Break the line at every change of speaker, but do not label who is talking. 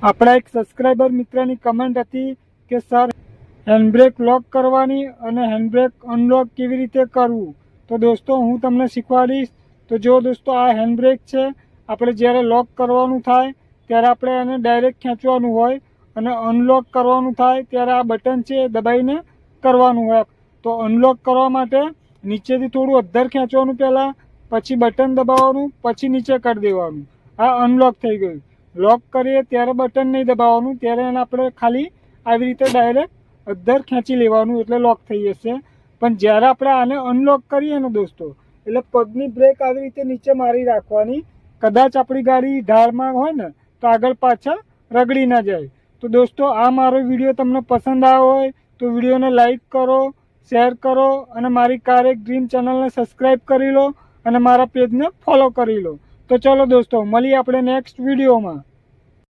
આપણા એક સબસ્ક્રાઈબર મિત્રની કમેન્ટ હતી કે સર હેન્ડબ્રેક લોક કરવાની અને હેન્ડબ્રેક અનલોક કેવી રીતે કરવું। તો દોસ્તો હું તમને શીખવાડીશ। તો જો દોસ્તો આ હેન્ડબ્રેક છે, આપણે જ્યારે લોક કરવાનું થાય ત્યારે આપણે એને ડાયરેક્ટ ખેંચવાનું હોય અને અનલોક કરવાનું થાય ત્યારે આ બટન છે એ દબાઈને કરવાનું હોય। તો અનલોક કરવા માટે નીચેથી થોડું અદ્ધર ખેંચવાનું પહેલાં, પછી બટન દબાવવાનું, પછી નીચે કરી દેવાનું। આ અનલોક થઈ ગયું। લોક કરીએ ત્યારે બટન નહીં દબાવવાનું, ત્યારે એને આપણે ખાલી આવી રીતે ડાયરેક્ટ અદ્ધર ખેંચી લેવાનું એટલે લોક થઈ જશે। પણ જ્યારે આપણે આને અનલોક કરીએ ને દોસ્તો, એટલે પગની બ્રેક આવી રીતે નીચે મારી રાખવાની। કદાચ આપણી ગાડી ઢાળમાં હોય ને તો આગળ પાછળ રગડી ના જાય। તો દોસ્તો આ મારો વિડીયો તમને પસંદ આવ્યો હોય તો વિડીયોને લાઈક કરો, શેર કરો અને મારી કાર એક ડ્રીમ ચેનલને સબસ્ક્રાઈબ કરી લો અને મારા પેજને ફોલો કરી લો। તો ચલો દોસ્તો મળીએ આપણે નેક્સ્ટ વિડીયોમાં।